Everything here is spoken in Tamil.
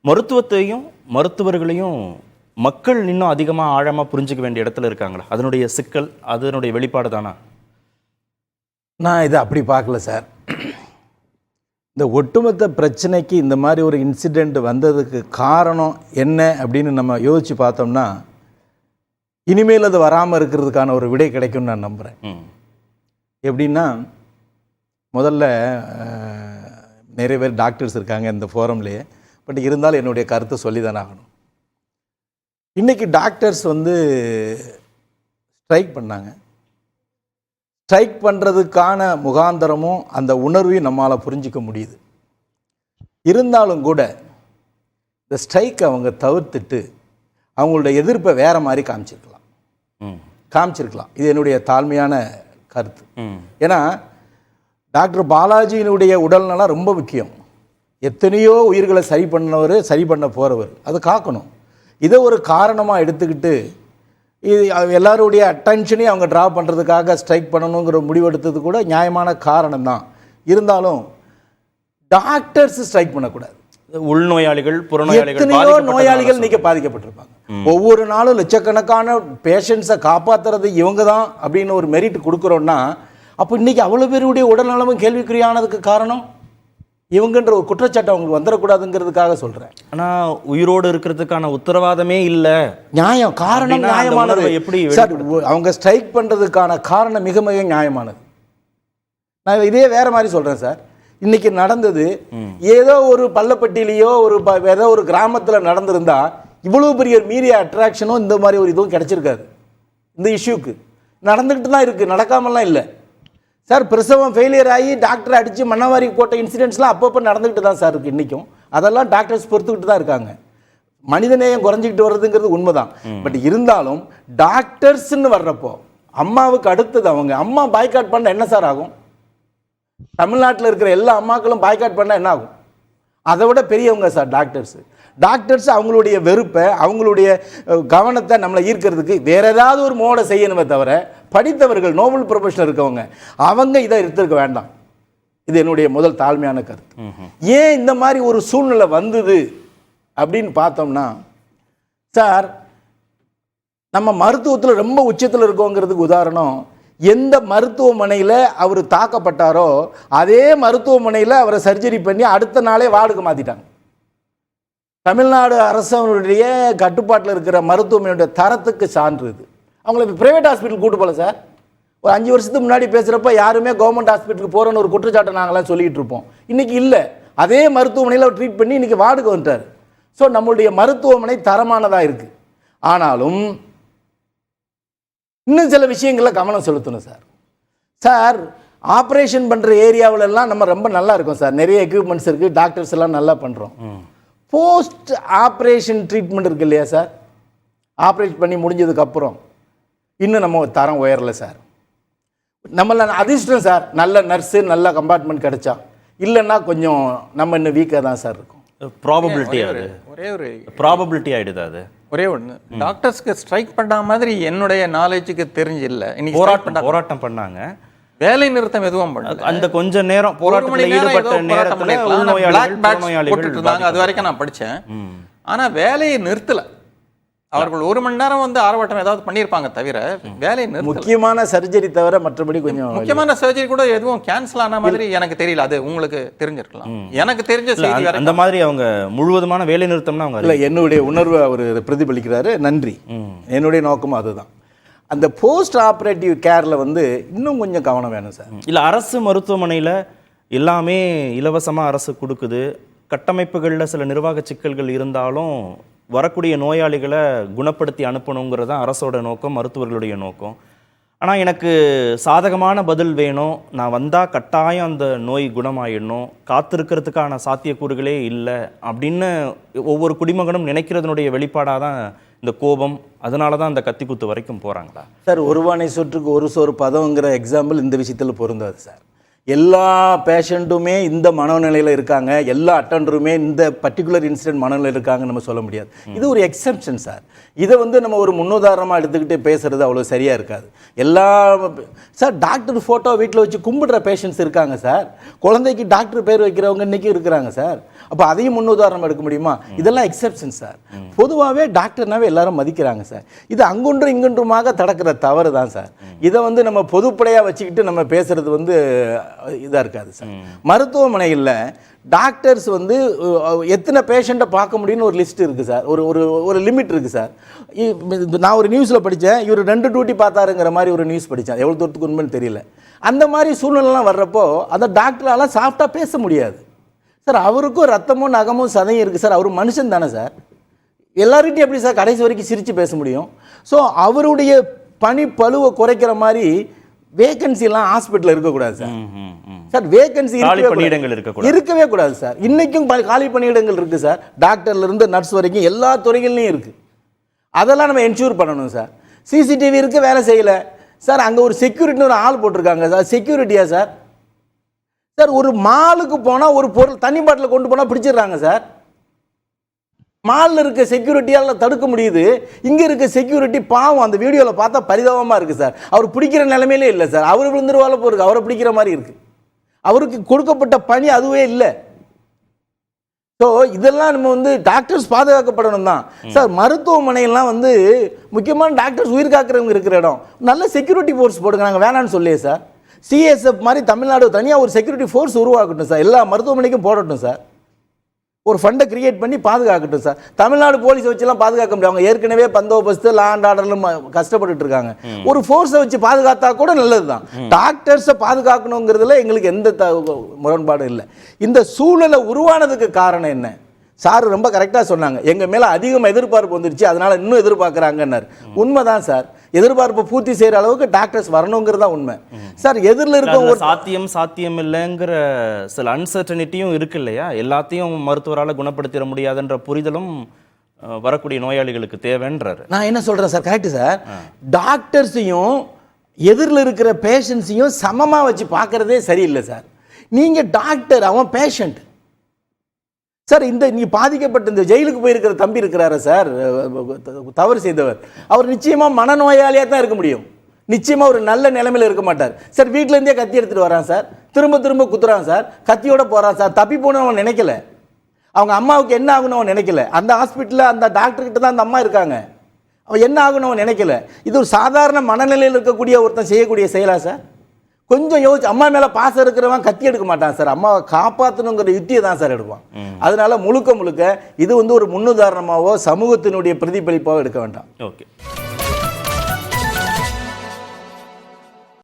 மருத்துவத்தையும் மருத்துவர்களையும் மக்கள் இன்னும் அதிகமாக ஆழமாக புரிஞ்சுக்க வேண்டிய இடத்துல இருக்காங்களா? அதனுடைய சிக்கல், அதனுடைய வெளிப்பாடு தானா? நான் இதை அப்படி பார்க்கல சார். இந்த ஒட்டுமொத்த பிரச்சனைக்கு இந்த மாதிரி ஒரு இன்சிடெண்ட் வந்ததுக்கு காரணம் என்ன அப்படின்னு நம்ம யோசித்து பார்த்தோம்னா, இனிமேல் அது வராமல் இருக்கிறதுக்கான ஒரு விடை கிடைக்கும்னு நான் நம்புகிறேன். எப்படின்னா, முதல்ல நிறைய பேர் டாக்டர்ஸ் இருக்காங்க இந்த ஃபோரம்லேயே, பட் இருந்தாலும் என்னுடைய கருத்தை சொல்லி தானே ஆகணும். இன்றைக்கி டாக்டர்ஸ் ஸ்ட்ரைக் பண்ணாங்க. ஸ்ட்ரைக் பண்ணுறதுக்கான முகாந்தரமும் அந்த உணர்வையும் நம்மளால் புரிஞ்சிக்க முடியுது. இருந்தாலும் கூட இந்த ஸ்ட்ரைக்கை அவங்க தவிர்த்துட்டு அவங்களோட எதிர்ப்பை வேறு மாதிரி காமிச்சிருக்கலாம். இது என்னுடைய தாழ்மையான கருத்து. ஏன்னா டாக்டர் பாலாஜியினுடைய உடல்நலம் ரொம்ப முக்கியம். எத்தனையோ உயிர்களை சரி பண்ண போகிறவர், அது காக்கணும். இதை ஒரு காரணமாக எடுத்துக்கிட்டு இது எல்லாருடைய அட்டென்ஷனையும் அவங்க ட்ரா பண்ணுறதுக்காக ஸ்ட்ரைக் பண்ணணுங்கிற முடிவெடுத்தது கூட நியாயமான காரணம் தான். இருந்தாலும் டாக்டர்ஸ் ஸ்ட்ரைக் பண்ணக்கூடாது. உள்நோயாளிகள், எத்தனையோ நோயாளிகள் இன்னைக்கு பாதிக்கப்பட்டிருப்பாங்க. ஒவ்வொரு நாளும் லட்சக்கணக்கான பேஷண்ட்ஸை காப்பாற்றுறது இவங்க தான் அப்படின்னு ஒரு மெரிட் கொடுக்குறோன்னா, அப்போ இன்னைக்கு அவ்வளோ பேருடைய உடல்நலமும் கேள்விக்குறியானதுக்கு காரணம் இவங்கன்ற ஒரு குற்றச்சாட்டு அவங்களுக்கு வந்துடக்கூடாதுங்கிறதுக்காக சொல்கிறேன். ஆனால் உயிரோடு இருக்கிறதுக்கான உத்தரவாதமே இல்லை. நியாயம், காரணம் நியாயமானது. எப்படி சார் அவங்க ஸ்ட்ரைக் பண்ணுறதுக்கான காரணம் மிக மிக நியாயமானது. நான் இதே வேறு மாதிரி சொல்கிறேன் சார். இன்றைக்கி நடந்தது ஏதோ ஒரு பள்ளப்பட்டியிலையோ ஏதோ ஒரு கிராமத்தில் நடந்திருந்தா இவ்வளோ பெரிய மீடியா அட்ராக்ஷனும் இந்த மாதிரி ஒரு இதுவும் கிடச்சிருக்காது. இந்த இஷ்யூக்கு நடந்துக்கிட்டு தான் இருக்குது, நடக்காமலாம் இல்லை சார். பிரசவம் ஃபெயிலியர் ஆகி டாக்டர் அடித்து மண்ணவாரி போட்ட இன்சிடென்ட்ஸ்லாம் அப்பப்போ நடந்துக்கிட்டு தான் சார் இருக்குது இன்றைக்கும். அதெல்லாம் டாக்டர்ஸ் பொறுத்துக்கிட்டு தான் இருக்காங்க. மனிதநேயம் குறைஞ்சிக்கிட்டு வர்றதுங்கிறது உண்மைதான். பட் இருந்தாலும் டாக்டர்ஸ்ன்னு வர்றப்போ அம்மாவுக்கு அடுத்தது அவங்க அம்மா பாய்காட் பண்ண என்ன சார் ஆகும்? தமிழ்நாட்டில் இருக்கிற எல்லா அம்மாக்களும் பாய்காட் பண்ணால் என்ன ஆகும்? அதை விட பெரியவங்க சார் டாக்டர்ஸ் அவங்களுடைய வெறுப்பை, அவங்களுடைய கவனத்தை நம்மளை ஈர்க்கிறதுக்கு வேற ஏதாவது ஒரு மோடை செய்யணுமே தவிர, படித்தவர்கள் நோபல் ப்ரொஃபஷனல் இருக்கவங்க அவங்க இதை எடுத்துருக்க வேண்டாம். இது என்னுடைய முதல் தாழ்மையான கருத்து. ஏன் இந்த மாதிரி ஒரு சூழ்நிலை வந்தது அப்படின்னு பார்த்தோம்னா சார், நம்ம மருத்துவத்தில் ரொம்ப உச்சத்தில் இருக்கோங்கிறதுக்கு உதாரணம், எந்த மருத்துவமனையில் அவர் தாக்கப்பட்டாரோ அதே மருத்துவமனையில் அவரை சர்ஜரி பண்ணி அடுத்த நாளே வார்டுக்கு மாற்றிட்டாங்க. தமிழ்நாடு அரசனுடைய கட்டுப்பாட்டில் இருக்கிற மருத்துவமனையுடைய தரத்துக்கு சான்று இது. அவங்கள பிரைவேட் ஹாஸ்பிட்டல் கூட்டு போகல சார். ஒரு 5 வருஷத்துக்கு முன்னாடி பேசுகிறப்ப யாருமே கவர்மெண்ட் ஹாஸ்பிட்டலுக்கு போகிறோன்னு ஒரு குற்றச்சாட்டை நாங்களாம் சொல்லிகிட்டு இருப்போம். இன்றைக்கி இல்லை, அதே மருத்துவமனையில் அவர் ட்ரீட் பண்ணி இன்றைக்கி வார்டுக்கு வந்துட்டார். ஸோ நம்மளுடைய மருத்துவமனை தரமானதாக இருக்குது. ஆனாலும் இன்னும் சில விஷயங்களில் கவனம் செலுத்தணும் சார். ஆப்ரேஷன் பண்ணுற ஏரியாவிலெல்லாம் நம்ம ரொம்ப நல்லா இருக்கோம் சார். நிறைய எக்யூப்மெண்ட்ஸ் இருக்குது, டாக்டர்ஸ் எல்லாம் நல்லா பண்ணுறோம். போஸ்ட் ஆப்ரேஷன் ட்ரீட்மெண்ட் இருக்கு இல்லையா சார், ஆப்ரேட் பண்ணி முடிஞ்சதுக்கப்புறம் இன்னும் நம்ம தரம் உயரலை சார். நம்மள அதிர்ஷ்டம் சார், நல்ல நர்ஸு நல்ல கம்பார்ட்மெண்ட் கிடைச்சா. இல்லைன்னா கொஞ்சம் நம்ம இன்னும் வீக்காக தான் சார் இருக்கும். ப்ராபபிலிட்டி ஆகிடுது. அது ஒரே ஒன்று, டாக்டர்ஸ்க்கு ஸ்ட்ரைக் பண்ண மாதிரி என்னுடைய நாலேஜுக்கு தெரிஞ்சு இல்லை. இன்னைக்கு போராட்டம் பண்ணாங்க, வேலை நிறுத்தம் எதுவும் பண்ணல. அந்த கொஞ்ச நேரம் போராட்டத்தில் ஈடுபட்ட நேரத்துல அது வரைக்கும் நான் படித்தேன். ஆனால் வேலையை நிறுத்தலை. அவர்கள் 1 மணி நேரம் ஆர்ப்பாட்டம் ஏதாவது பண்ணியிருப்பாங்க தவிர வேலையை நிறுத்தல. முக்கியமான சர்ஜரி தவிர மற்றபடி கொஞ்சம் முக்கியமான சர்ஜரி கூட எதுவும் கேன்சல் ஆன மாதிரி எனக்கு தெரியல. அது உங்களுக்கு தெரிஞ்சிருக்கலாம். எனக்கு தெரிஞ்ச செய்தி அந்த மாதிரி அவங்க முழுவதுமான வேலை நிறுத்தம்னா அவங்க இல்லை. என்னுடைய உணர்வை அவர் பிரதிபலிக்கிறாரு, நன்றி. என்னுடைய நோக்கமும் அதுதான். அந்த போஸ்ட் ஆப்ரேட்டிவ் கேரில் இன்னும் கொஞ்சம் கவனம் வேணும் சார். இல்லை, அரசு மருத்துவமனையில் எல்லாமே இலவசமாக அரசு கொடுக்குது. கட்டமைப்புகளில் சில நிர்வாக சிக்கல்கள் இருந்தாலும் வரக்கூடிய நோயாளிகளை குணப்படுத்தி அனுப்பணுங்கிறது தான் அரசோட நோக்கம், மருத்துவர்களுடைய நோக்கம். ஆனால் எனக்கு சாதகமான பதில் வேணும், நான் வந்தால் கட்டாயம் அந்த நோய் குணமாயிடணும், காத்திருக்கிறதுக்கான சாத்தியக்கூறுகளே இல்லை அப்படின்னு ஒவ்வொரு குடிமகனும் நினைக்கிறதுனுடைய வெளிப்பாடாக தான் இந்த கோபம். அதனால தான் அந்த கத்திக்குத்து வரைக்கும் போகிறாங்களா சார்? ஒருவானை சொற்றுக்கு ஒரு சோறு பதங்கிற எக்ஸாம்பிள் இந்த விஷயத்தில் பொருந்தாது சார். எல்லா பேஷண்ட்டுமே இந்த மனநிலையில் இருக்காங்க, எல்லா அட்டண்டருமே இந்த பர்டிகுலர் இன்சிடென்ட் மனநிலையில் இருக்காங்கன்னு நம்ம சொல்ல முடியாது. இது ஒரு எக்ஸெப்ஷன் சார். இதை நம்ம ஒரு முன்னுதாரணமாக எடுத்துக்கிட்டு பேசுறது அவ்வளோ சரியாக இருக்காது. எல்லா சார் டாக்டர் ஃபோட்டோ வீட்டில் வச்சு கும்பிடுற பேஷண்ட்ஸ் இருக்காங்க சார். குழந்தைக்கு டாக்டர் பேர் வைக்கிறவங்க இன்றைக்கி இருக்கிறாங்க சார். அப்போ அதையும் முன்னுதாரணம் எடுக்க முடியுமா? இதெல்லாம் எக்ஸெப்ஷன் சார். பொதுவாகவே டாக்டர்னாவே எல்லாரும் மதிக்கிறாங்க சார். இது அங்கொன்றும் இங்கொன்றுமாக தடக்கிற தவறு தான் சார். இதை நம்ம பொதுப்படையாக வச்சுக்கிட்டு நம்ம பேசுறது இதாக இருக்காது சார். மருத்துவமனையில் டாக்டர்ஸ் எத்தனை பேஷண்ட்டை பார்க்க முடியும்னு ஒரு லிஸ்ட் இருக்குது சார். ஒரு லிமிட் இருக்குது சார். நான் ஒரு நியூஸில் படித்தேன், இவர் 2 டியூட்டி பார்த்தாருங்கிற மாதிரி ஒரு நியூஸ் படித்தேன். எவ்வளோ தூரத்துக்கு உண்மைன்னு தெரியல. அந்த மாதிரி சூழ்நிலைலாம் வர்றப்போ அந்த டாக்டரால் சாஃப்டாக பேச முடியாது சார். அவருக்கும் ரத்தமும் நகமும் சதையும் இருக்குது சார். அவர் மனுஷன் தானே சார். எல்லார்கிட்டையும் எப்படி சார் கடைசி வரைக்கும் சிரித்து பேச முடியும்? ஸோ அவருடைய பணி பழுவை குறைக்கிற மாதிரி வேகன்சிலாம் ஹாஸ்பிட்டலில் இருக்கக்கூடாது சார். சார் வேகன்சி இருக்கவே கூடாது சார். இன்னைக்கும் காலி பணியிடங்கள் இருக்குது சார். டாக்டர்லேருந்து நர்ஸ் வரைக்கும் எல்லா துறைகள்லையும் இருக்குது. அதெல்லாம் நம்ம என்ஷூர் பண்ணணும் சார். சிசிடிவி இருக்குது, வேலை செய்யலை சார். அங்கே ஒரு செக்யூரிட்டின்னு ஒரு ஆள் போட்டிருக்காங்க சார். செக்யூரிட்டியா சார்? சார் ஒரு மாலுக்கு போனால் ஒரு பொருள் தண்ணி பாட்டில் கொண்டு போனால் பிடிச்சிடுறாங்க சார். மாலில் இருக்க செக்யூரிட்டியால் தடுக்க முடியுது. இங்கே இருக்க செக்யூரிட்டி பாவம். அந்த வீடியோவில் பார்த்தா பரிதாபமாக இருக்குது சார். அவர் பிடிக்கிற நிலைமையிலே இல்லை சார். அவர் விழுந்துருவால போருக்கு அவரை பிடிக்கிற மாதிரி இருக்குது. அவருக்கு கொடுக்கப்பட்ட பணி அதுவே இல்லை. ஸோ இதெல்லாம் நம்ம டாக்டர்ஸ் பாதுகாக்கப்படணும் தான் சார். மருத்துவமனையெல்லாம் முக்கியமான டாக்டர்ஸ் உயிர் காக்கிறவங்க இருக்கிற இடம். நல்ல செக்யூரிட்டி ஃபோர்ஸ் போடுங்க. நாங்கள் வேணான்னு சொல்லியே சார். சிஎஸ்எஃப் மாதிரி தமிழ்நாடு தனியாக ஒரு செக்யூரிட்டி ஃபோர்ஸ் உருவாக்கட்டும் சார். எல்லா மருத்துவமனைக்கும் போடட்டும் சார். ஒரு ஃபண்டை கிரியேட் பண்ணி பாதுகாக்கட்டும் சார். தமிழ்நாடு போலீஸை வச்சுலாம் பாதுகாக்க முடியாது. அவங்க ஏற்கனவே பந்தோபஸ்து லா அண்ட் ஆர்டர்லும் கஷ்டப்பட்டு இருக்காங்க. ஒரு ஃபோர்ஸை வச்சு பாதுகாத்தா கூட நல்லது தான். டாக்டர்ஸை பாதுகாக்கணுங்கிறதுல எங்களுக்கு எந்த முரண்பாடும் இல்லை. இந்த சூழலை உருவானதுக்கு காரணம் என்ன? சார் ரொம்ப கரெக்டாக சொன்னாங்க. எங்கள் மேலே அதிகமாக எதிர்பார்ப்பு வந்துருச்சு, அதனால் இன்னும் எதிர்பார்க்குறாங்கன்னாரு. உண்மைதான் சார். எதிர்பார்ப்பு பூர்த்தி செய்கிற அளவுக்கு டாக்டர்ஸ் வரணுங்கிறது தான் உண்மை சார். எதிரில் இருக்க ஒரு சாத்தியம் இல்லைங்கிற சில அன்சர்டனிட்டியும் இருக்கு இல்லையா? எல்லாத்தையும் மருத்துவரால் குணப்படுத்திட முடியாதுன்ற புரிதலும் வரக்கூடிய நோயாளிகளுக்கு தேவைன்றாரு. நான் என்ன சொல்கிறேன் சார், கரெக்டு சார். டாக்டர்ஸையும் எதிரில் இருக்கிற பேஷண்ட்ஸையும் சமமாக வச்சு பார்க்குறதே சரியில்லை சார். நீங்கள் டாக்டர், அவன் பேஷண்ட் சார். நீ பாதிக்கப்பட்ட இந்த ஜெயிலுக்கு போயிருக்கிற தம்பி இருக்கிறாரு சார், தவறு செய்தவர். அவர் நிச்சயமாக மனநோயாளியாக தான் இருக்க முடியும். நிச்சயமாக ஒரு நல்ல நிலைமையில் இருக்க மாட்டார் சார். வீட்டிலேருந்தே கத்தி எடுத்துகிட்டு வரான் சார். திரும்ப குத்துறான் சார். கத்தியோட போகிறான் சார். தப்பி போன அவன் நினைக்கல. அவங்க அம்மாவுக்கு என்ன ஆகணும் அவன் நினைக்கல. அந்த ஹாஸ்பிட்டலில் அந்த டாக்டர்கிட்ட தான் அந்த அம்மா இருக்காங்க. அவன் என்ன ஆகணும் அவன் நினைக்கல. இது ஒரு சாதாரண மனநிலையில் இருக்கக்கூடிய ஒருத்தன் செய்யக்கூடிய செயலா சார்? கொஞ்சம் யோசிச்சு. அம்மா மேலே பாசம் இருக்கிறவன் கத்தி எடுக்க மாட்டான் சார். அம்மாவை காப்பாற்றணுங்கிற யுத்தியை தான் சார் எடுப்பான். அதனால முழுக்க இது ஒரு முன்னுதாரணமாவோ சமூகத்தினுடைய பிரதிபலிப்பாவோ எடுக்க வேண்டாம். ஓகே.